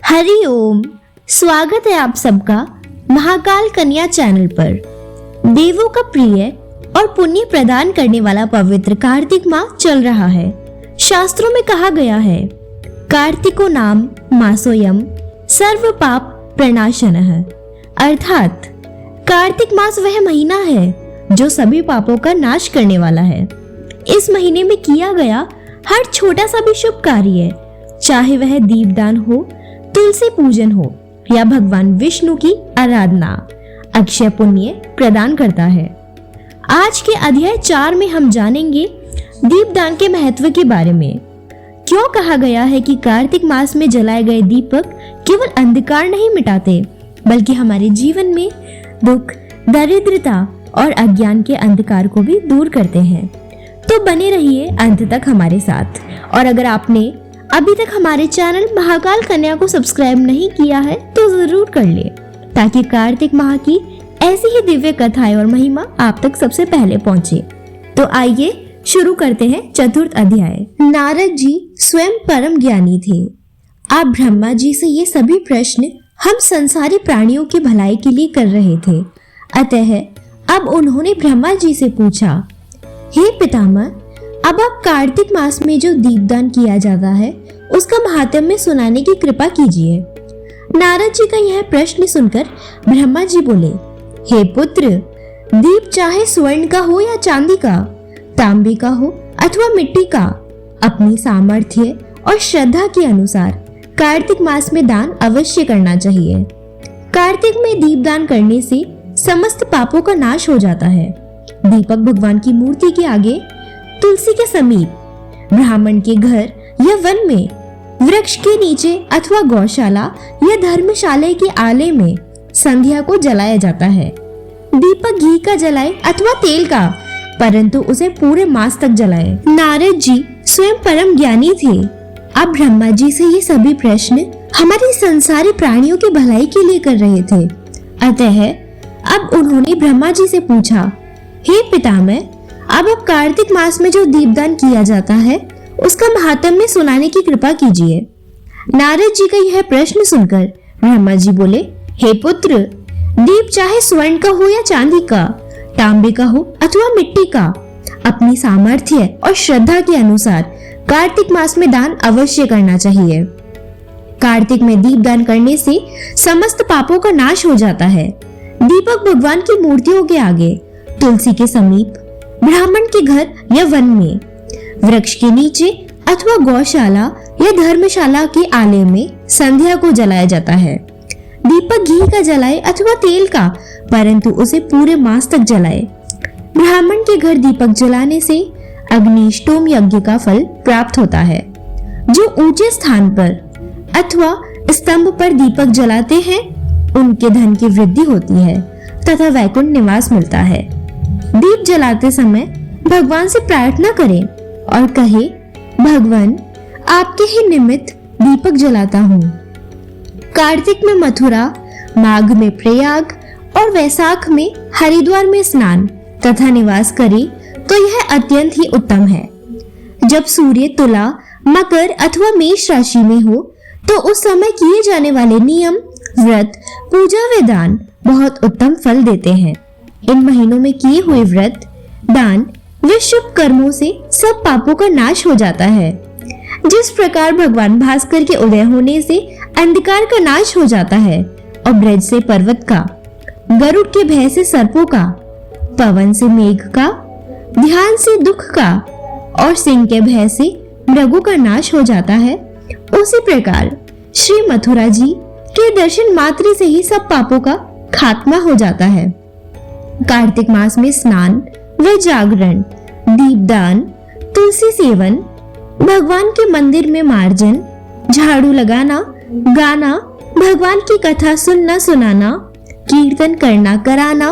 हरि ओम। स्वागत है आप सबका महाकाल कन्या चैनल पर। देवों का प्रिय और पुण्य प्रदान करने वाला पवित्र कार्तिक माह चल रहा है। शास्त्रों में कहा गया है, कार्तिको नाम मासोयम सर्व पाप प्रणाशनः, अर्थात कार्तिक मास वह महीना है जो सभी पापों का नाश करने वाला है। इस महीने में किया गया हर छोटा सा भी शुभ कार्य, चाहे वह दीपदान हो, तुलसी पूजन हो या भगवान विष्णु की आराधना, अक्षय पुण्य प्रदान करता है। आज के अध्याय 4 में हम जानेंगे दीपदान के महत्व के बारे में। क्यों कहा गया है कि कार्तिक मास में जलाए गए दीपक केवल अंधकार नहीं मिटाते, बल्कि हमारे जीवन में दुख, दरिद्रता और अज्ञान के अंधकार को भी दूर करते हैं। तो बने रहिए अंत तक हमारे साथ। और अगर आपने अभी तक हमारे चैनल महाकाल कन्या को सब्सक्राइब नहीं किया है तो जरूर कर ले, ताकि कार्तिक माह की ऐसी ही दिव्य कथाएं और महिमा आप तक सबसे पहले पहुंचे। तो आइए शुरू करते हैं चतुर्थ अध्याय। नारद जी स्वयं परम ज्ञानी थे। आप ब्रह्मा जी से ये सभी प्रश्न हम संसारी प्राणियों की भलाई के लिए कर रहे थे। अतः अब उन्होंने ब्रह्मा जी से पूछा, हे पितामह, अब आप कार्तिक मास में जो दीपदान किया जाता है उसका महात्म्य सुनाने की कृपा कीजिए। नारद जी का यह प्रश्न सुनकर ब्रह्मा जी बोले, हे पुत्र, दीप चाहे स्वर्ण का हो या चांदी का, तांबे का हो अथवा मिट्टी का, अपनी सामर्थ्य और श्रद्धा के अनुसार कार्तिक मास में दान अवश्य करना चाहिए। कार्तिक में दीपदान करने से समस्त पापों का नाश हो जाता है। दीपक भगवान की मूर्ति के आगे, तुलसी के समीप, ब्राह्मण के घर या वन में, वृक्ष के नीचे अथवा गौशाला या धर्मशाला के आले में संध्या को जलाया जाता है। दीपक घी का जलाए अथवा तेल का, परंतु उसे पूरे मास तक जलाए। नारद जी स्वयं परम ज्ञानी थे। अब ब्रह्मा जी से ये सभी प्रश्न हमारी संसारी प्राणियों की भलाई के लिए कर रहे थे। अतः अब उन्होंने ब्रह्मा जी से पूछा, हे पितामह, अब कार्तिक मास में जो दीपदान किया जाता है उसका महात्म्य सुनाने की कृपा कीजिए। नारद जी का यह प्रश्न सुनकर ब्रह्मा जी बोले, हे पुत्र, दीप चाहे स्वर्ण का हो या चांदी का, तांबे का हो अथवा मिट्टी का, अपनी सामर्थ्य और श्रद्धा के अनुसार कार्तिक मास में दान अवश्य करना चाहिए। कार्तिक में दीपदान करने से समस्त पापों का नाश हो जाता है। दीपक भगवान की मूर्तियों के आगे, तुलसी के समीप, ब्राह्मण के घर या वन में, वृक्ष के नीचे अथवा गौशाला या धर्मशाला के आले में संध्या को जलाया जाता है। दीपक घी का जलाए अथवा तेल का, परंतु उसे पूरे मास तक जलाए। ब्राह्मण के घर दीपक जलाने से अग्निष्टोम यज्ञ का फल प्राप्त होता है। जो ऊंचे स्थान पर अथवा स्तंभ पर दीपक जलाते हैं उनके धन की वृद्धि होती है तथा वैकुंठ निवास मिलता है। दीप जलाते समय भगवान से प्रार्थना करें और कहे, भगवान, आपके ही निमित्त दीपक जलाता हूँ। कार्तिक में मथुरा, माघ में प्रयाग और वैशाख में हरिद्वार में स्नान तथा निवास करे तो यह अत्यंत ही उत्तम है। जब सूर्य तुला, मकर अथवा मेष राशि में हो तो उस समय किए जाने वाले नियम, व्रत, पूजा व दान बहुत उत्तम फल देते हैं। इन महीनों में किए हुए व्रत, दान व शुभ कर्मों से सब पापों का नाश हो जाता है। जिस प्रकार भगवान भास्कर के उदय होने से अंधकार का नाश हो जाता है और ब्रज से पर्वत का, गरुड़ के भय से सर्पों का, पवन से मेघ का, ध्यान से दुख का और सिंह के भय से मृगों का नाश हो जाता है, उसी प्रकार श्री मथुरा जी के दर्शन मात्र से ही सब पापों का खात्मा हो जाता है। कार्तिक मास में स्नान व जागरण, दीपदान, तुलसी सेवन, भगवान के मंदिर में मार्जन, झाड़ू लगाना, गाना, भगवान की कथा सुनना सुनाना, कीर्तन करना कराना,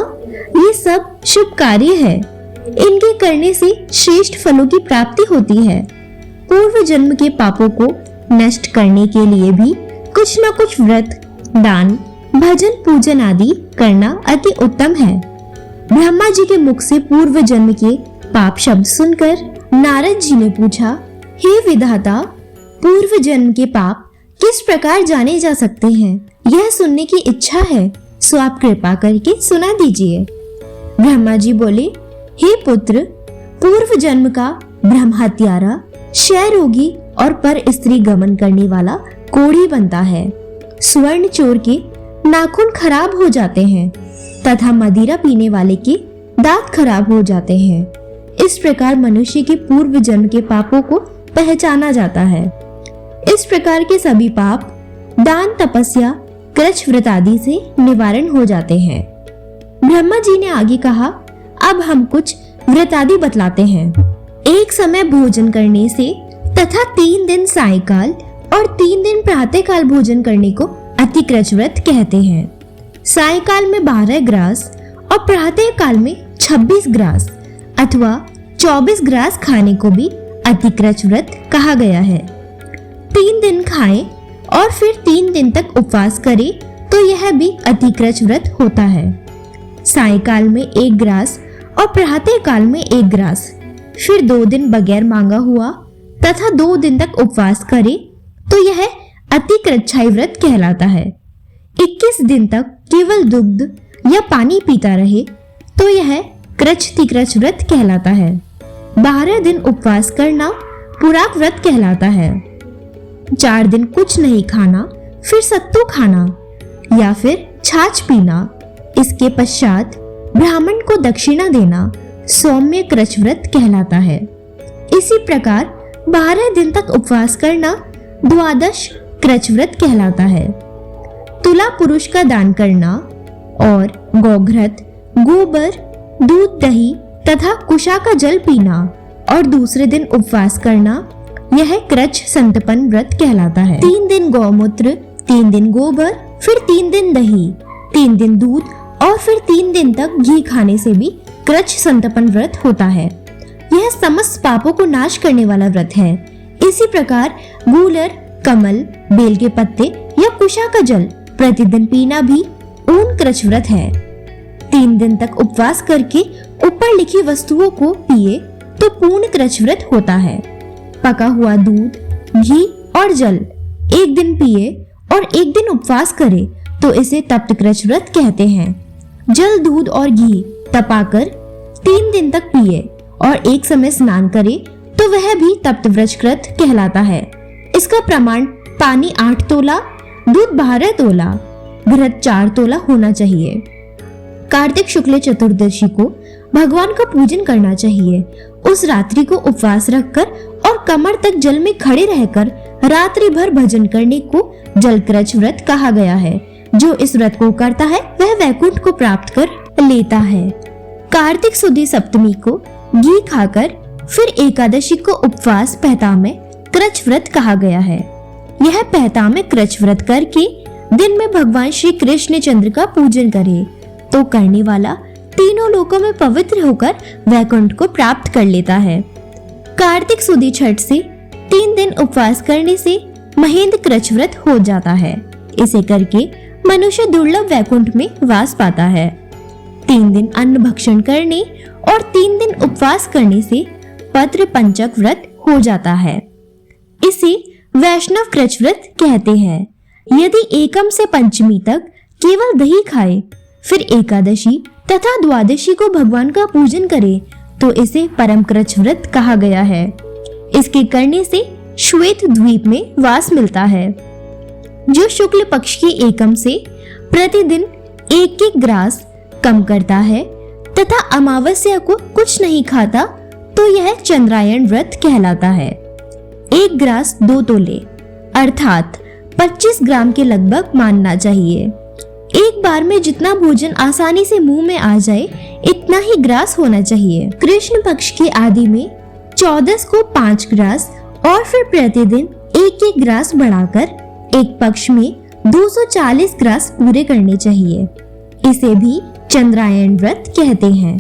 ये सब शुभ कार्य है। इनके करने से श्रेष्ठ फलों की प्राप्ति होती है। पूर्व जन्म के पापों को नष्ट करने के लिए भी कुछ न कुछ व्रत, दान, भजन, पूजन आदि करना अति उत्तम है। ब्रह्मा जी के मुख से पूर्व जन्म के पाप शब्द सुनकर नारद जी ने पूछा, हे विधाता, पूर्व जन्म के पाप किस प्रकार जाने जा सकते हैं, यह सुनने की इच्छा है, सो आप कृपा करके सुना दीजिए। ब्रह्मा जी बोले, हे पुत्र, पूर्व जन्म का ब्रह्म हत्यारा, क्षय रोगी और पर स्त्री गमन करने वाला कोढ़ी बनता है। स्वर्ण चोर के नाखून खराब हो जाते हैं तथा मदिरा पीने वाले के दांत खराब हो जाते हैं। इस प्रकार मनुष्य के पूर्व जन्म के पापों को पहचाना जाता है। इस प्रकार के सभी पाप दान, तपस्या, कृच्छ व्रत आदि से निवारण हो जाते हैं। ब्रह्मा जी ने आगे कहा, अब हम कुछ व्रत आदि बतलाते हैं। एक समय भोजन करने से तथा 3 दिन सायकाल और 3 दिन प्रातःकाल भोजन करने को अतिकृच्छ व्रत कहते हैं। सायकाल में 12 ग्रास और प्रातःकाल में 26 ग्रास अथवा 24 ग्रास खाने को भी अतिकृच्छ व्रत कहा गया है। 3 दिन खाएं और फिर 3 दिन तक उपवास करें तो यह भी अतिकृच्छ व्रत होता है। सायकाल में 1 ग्रास और प्रातःकाल में 1 ग्रास, फिर 2 दिन बगैर मांगा हुआ तथा 2 दिन तक उपवास करे तो यह अतिकृच्छाई व्रत कहलाता है। 21 दिन तक केवल दुग्ध या पानी पीता रहे तो यह कृच्छ्रतिकृच्छ व्रत कहलाता है। 12 दिन उपवास करना पुराक व्रत कहलाता है। 4 दिन कुछ नहीं खाना, फिर सत्तू खाना या फिर छाछ पीना, इसके पश्चात ब्राह्मण को दक्षिणा देना सौम्य कृच्छ व्रत कहलाता है। इसी प्रकार 12 दिन तक उपवास करना द्वादश कृच्छ व्रत कहलाता है। तुला पुरुष का दान करना और गौघृत, गोबर, दूध, दही तथा कुशा का जल पीना और दूसरे दिन उपवास करना यह कृच्छ संतपन व्रत कहलाता है। 3 दिन गौमूत्र, 3 दिन गोबर, फिर 3 दिन दही, 3 दिन दूध और फिर 3 दिन तक घी खाने से भी कृच्छ संतपन व्रत होता है। यह समस्त पापों को नाश करने वाला व्रत है। इसी प्रकार गूलर, कमल, बेल के पत्ते या कुशा का जल प्रतिदिन पीना भी ऊन कृच्छ व्रत है। 3 दिन तक उपवास करके ऊपर लिखी वस्तुओं को पिए तो पूर्ण कृच्छ व्रत होता है। पका हुआ दूध, घी और जल 1 दिन पिए और 1 दिन उपवास करे तो इसे तप्त कृच्छ व्रत कहते हैं। जल, दूध और घी तपाकर 3 दिन तक पिए और एक समय स्नान करे तो वह भी तप्त व्रत व्रत कहलाता है। इसका प्रमाण पानी 8 तोला, दूध 12 तोला, घृत 4 तोला होना चाहिए। कार्तिक शुक्ल चतुर्दशी को भगवान का पूजन करना चाहिए। उस रात्रि को उपवास रखकर और कमर तक जल में खड़े रहकर रात्रि भर भजन करने को जलकृच्छ व्रत कहा गया है। जो इस व्रत को करता है वह वैकुंठ को प्राप्त कर लेता है। कार्तिक सुदी सप्तमी को घी खाकर फिर एकादशी को उपवास पहतामे कृच्छ व्रत कहा गया है। यह पहतामे कृच्छ व्रत करके दिन में भगवान श्री कृष्ण चंद्र का पूजन करे तो करने वाला तीनों लोकों में पवित्र होकर वैकुंठ को प्राप्त कर लेता है। कार्तिक सुदी छठ से 3 दिन उपवास करने से महेंद्र कृच्छ व्रत हो जाता है। इसे करके मनुष्य दुर्लभ वैकुंठ में वास पाता है। 3 दिन अन्न भक्षण करने और 3 दिन उपवास करने से पत्र पंचक व्रत हो जाता है। इसे वैष्णव कृच्छ व्रत कहते हैं। यदि एकम से पंचमी तक केवल दही खाए, फिर एकादशी तथा द्वादशी को भगवान का पूजन करे तो इसे परम कृच्छ व्रत कहा गया है। इसके करने से श्वेत द्वीप में वास मिलता है। जो शुक्ल पक्ष की एकम से प्रतिदिन 1-1 ग्रास कम करता है तथा अमावस्या को कुछ नहीं खाता तो यह चंद्रायण व्रत कहलाता है। 1 ग्रास 2 तोले अर्थात 25 ग्राम के लगभग मानना चाहिए। एक बार में जितना भोजन आसानी से मुंह में आ जाए इतना ही ग्रास होना चाहिए। कृष्ण पक्ष के आदि में 14 को 5 ग्रास और फिर प्रतिदिन 1-1 ग्रास बढ़ाकर एक पक्ष में 240 ग्रास पूरे करने चाहिए। इसे भी चंद्रायण व्रत कहते हैं।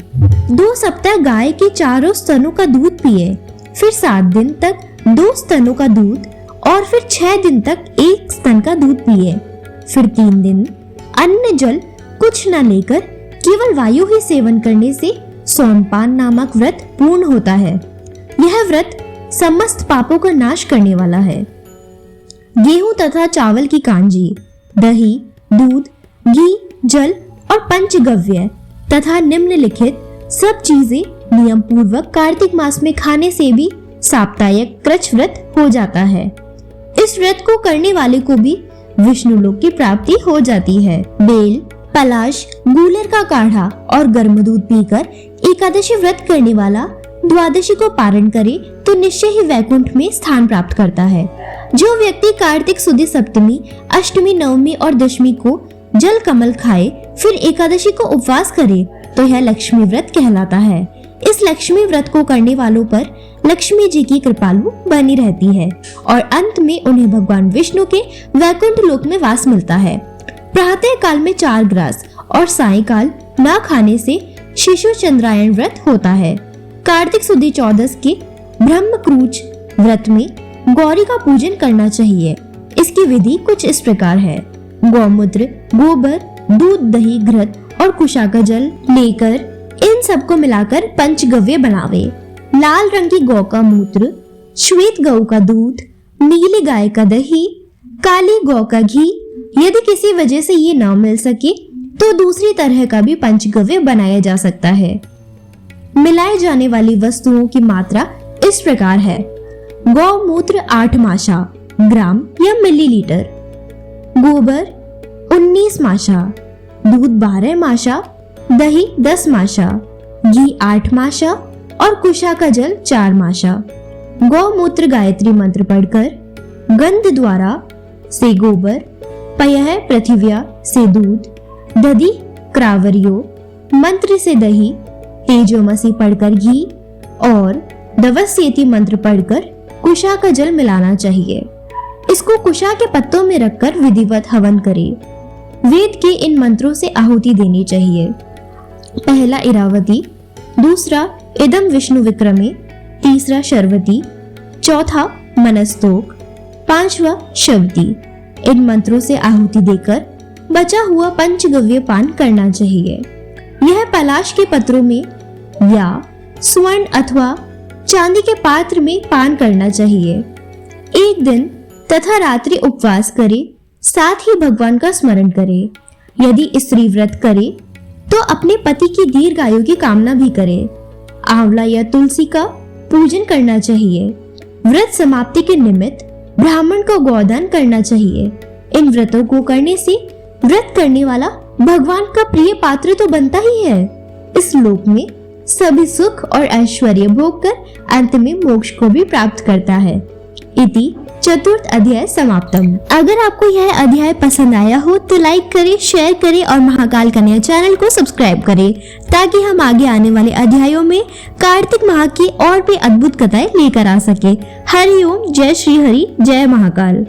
2 सप्ताह गाय के चारों स्तनों का दूध पिए, फिर 7 दिन तक 2 स्तनों का दूध और फिर 6 दिन तक 1 स्तन का दूध पिए। फिर 3 दिन अन्न जल कुछ न लेकर केवल वायु ही सेवन करने से सोमपान नामक व्रत पूर्ण होता है। यह व्रत समस्त पापों का नाश करने वाला है। गेहूं तथा चावल की कांजी, दही, दूध, घी, जल और पंचगव्य तथा निम्नलिखित सब चीजें नियम पूर्वक कार्तिक मास में खाने से भी साप्ताहिक कृच्छ व्रत हो जाता है। इस व्रत को करने वाले को भी विष्णु लोक की प्राप्ति हो जाती है। बेल, पलाश, गूलर का काढ़ा और गर्म दूध पीकर एकादशी व्रत करने वाला द्वादशी को पारण करे तो निश्चय ही वैकुंठ में स्थान प्राप्त करता है। जो व्यक्ति कार्तिक सुदी सप्तमी, अष्टमी, नवमी और दशमी को जल कमल खाए फिर एकादशी को उपवास करे तो यह लक्ष्मी व्रत कहलाता है। इस लक्ष्मी व्रत को करने वालों पर लक्ष्मी जी की कृपालु बनी रहती है और अंत में उन्हें भगवान विष्णु के वैकुंठ लोक में वास मिलता है। प्रातः काल में 4 ग्रास और सायंकाल न खाने से शिशु चंद्रायण व्रत होता है। कार्तिक सुदी 14 के ब्रह्मक्रूच व्रत में गौरी का पूजन करना चाहिए। इसकी विधि कुछ इस प्रकार है। गौमूत्र, गोबर, दूध, दही, घृत और कुशा का जल लेकर इन सबको मिलाकर पंचगव्य बनावे। लाल रंग की गौ का मूत्र, श्वेत गौ का दूध, नीली गाय का दही, काली गौ का घी, यदि किसी वजह से ये न मिल सके तो दूसरी तरह का भी पंचगव्य बनाया जा सकता है। मिलाए जाने वाली वस्तुओं की मात्रा इस प्रकार है। गौमूत्र 8 माशा ग्राम या मिलीलीटर, गोबर 19 माशा, दूध 12 माशा, दही 10 माशा, घी 8 माशा और कुशा का जल 4 माशा। गौमूत्र गायत्री मंत्र पढ़कर गंध द्वारा से गोबर, पयः पृथिव्या से दूध, दधि क्रावरियो मंत्र से दही, तेजोमसी पढ़कर घी और दवस्येति मंत्र पढ़कर कुशा का जल मिलाना चाहिए। इसको कुशा के पत्तों में रखकर विधिवत हवन करें। वेद के इन मंत्रों से आहुति देनी चाहिए। पहला इरावती, दूसरा इदम विष्णु विक्रमे, तीसरा शर्वती, चौथा मनस्तोक, 5वां शवती। इन मंत्रों से आहुति देकर बचा हुआ पंचगव्य पान करना चाहिए। यह पलाश के पत्रों में या स्वर्ण अथवा चांदी के पात्र में पान करना चाहिए। एक दिन तथा रात्रि उपवास करे, साथ ही भगवान का स्मरण करे। यदि स्त्री व्रत करे तो अपने पति की दीर्घायु की कामना भी करे। आंवला या तुलसी का पूजन करना चाहिए। व्रत समाप्ति के निमित्त ब्राह्मण को गोदान करना चाहिए। इन व्रतों को करने से व्रत करने वाला भगवान का प्रिय पात्र तो बनता ही है। इस लोक में सभी सुख और ऐश्वर्य भोग कर अंत में मोक्ष को भी प्राप्त करता है। इति चतुर्थ अध्याय समाप्तम। अगर आपको यह अध्याय पसंद आया हो तो लाइक करें, शेयर करें और महाकाल कन्या चैनल को सब्सक्राइब करें ताकि हम आगे आने वाले अध्यायों में कार्तिक माह की और भी अद्भुत कथाएं लेकर आ सके। हरि ओम, जय श्री हरि, जय महाकाल।